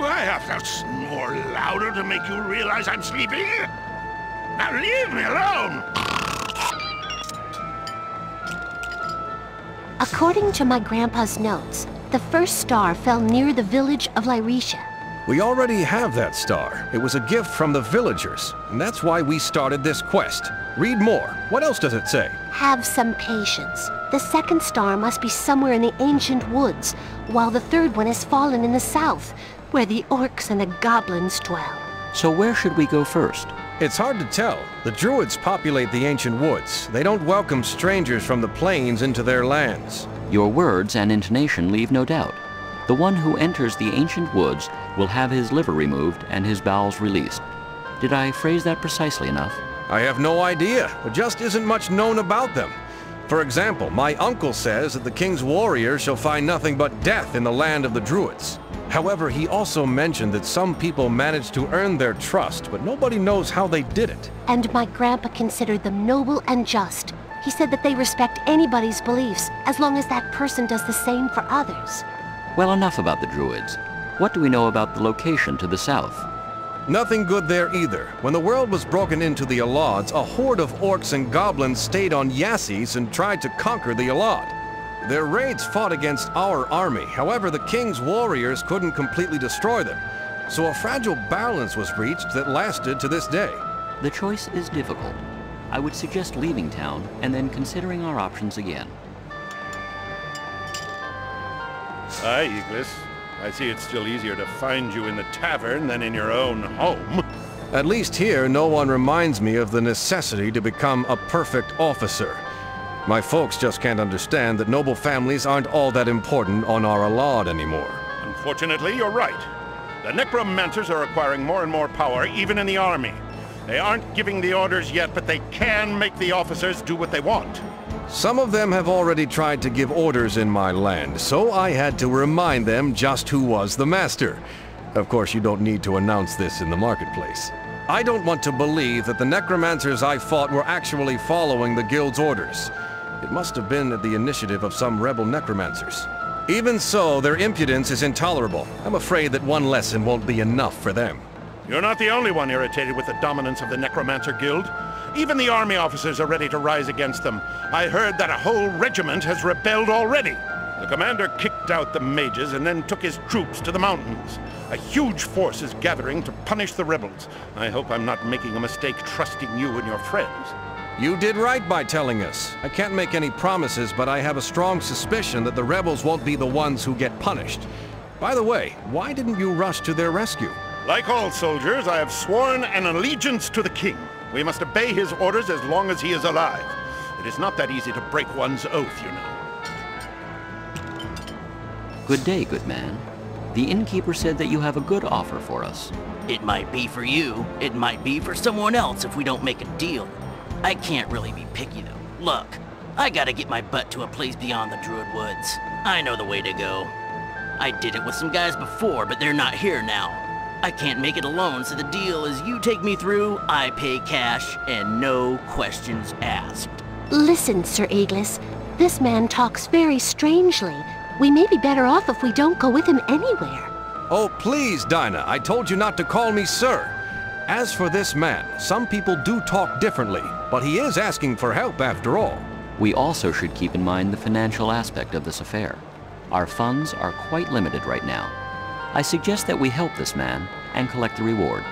Do I have to snore louder to make you realize I'm sleeping? Now leave me alone! According to my grandpa's notes, the first star fell near the village of Lyretia. We already have that star. It was a gift from the villagers, and that's why we started this quest. Read more. What else does it say? Have some patience. The second star must be somewhere in the ancient woods, while the third one has fallen in the south, where the orcs and the goblins dwell. So where should we go first? It's hard to tell. The druids populate the ancient woods. They don't welcome strangers from the plains into their lands. Your words and intonation leave no doubt. The one who enters the ancient woods will have his liver removed and his bowels released. Did I phrase that precisely enough? I have no idea. There just isn't much known about them. For example, my uncle says that the king's warriors shall find nothing but death in the land of the druids. However, he also mentioned that some people managed to earn their trust, but nobody knows how they did it. And my grandpa considered them noble and just. He said that they respect anybody's beliefs, as long as that person does the same for others. Well, enough about the druids. What do we know about the location to the south? Nothing good there either. When the world was broken into the Alauds, a horde of orcs and goblins stayed on Yassis and tried to conquer the Alaud. Their raids fought against our army. However, the king's warriors couldn't completely destroy them. So a fragile balance was reached that lasted to this day. The choice is difficult. I would suggest leaving town and then considering our options again. Hi, Eagles. I see it's still easier to find you in the tavern than in your own home. At least here, no one reminds me of the necessity to become a perfect officer. My folks just can't understand that noble families aren't all that important on our Alaud anymore. Unfortunately, you're right. The necromancers are acquiring more and more power, even in the army. They aren't giving the orders yet, but they can make the officers do what they want. Some of them have already tried to give orders in my land, so I had to remind them just who was the master. Of course, you don't need to announce this in the marketplace. I don't want to believe that the necromancers I fought were actually following the guild's orders. It must have been at the initiative of some rebel necromancers. Even so, their impudence is intolerable. I'm afraid that one lesson won't be enough for them. You're not the only one irritated with the dominance of the Necromancer Guild. Even the army officers are ready to rise against them. I heard that a whole regiment has rebelled already. The commander kicked out the mages and then took his troops to the mountains. A huge force is gathering to punish the rebels. I hope I'm not making a mistake trusting you and your friends. You did right by telling us. I can't make any promises, but I have a strong suspicion that the rebels won't be the ones who get punished. By the way, why didn't you rush to their rescue? Like all soldiers, I have sworn an allegiance to the king. We must obey his orders as long as he is alive. It is not that easy to break one's oath, you know. Good day, good man. The innkeeper said that you have a good offer for us. It might be for you. It might be for someone else if we don't make a deal. I can't really be picky, though. Look, I gotta get my butt to a place beyond the Druid Woods. I know the way to go. I did it with some guys before, but they're not here now. I can't make it alone, so the deal is you take me through, I pay cash, and no questions asked. Listen, Sir Aegis, this man talks very strangely. We may be better off if we don't go with him anywhere. Oh, please, Dinah, I told you not to call me sir. As for this man, some people do talk differently, but he is asking for help after all. We also should keep in mind the financial aspect of this affair. Our funds are quite limited right now. I suggest that we help this man and collect the reward.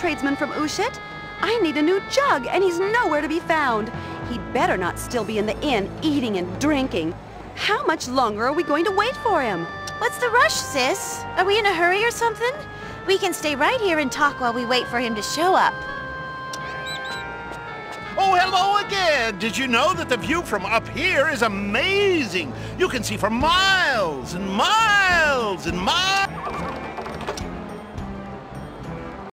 tradesman from Ushit? I need a new jug, and he's nowhere to be found. He'd better not still be in the inn, eating and drinking. How much longer are we going to wait for him? What's the rush, sis? Are we in a hurry or something? We can stay right here and talk while we wait for him to show up. Oh, hello again! Did you know that the view from up here is amazing? You can see for miles and miles and miles!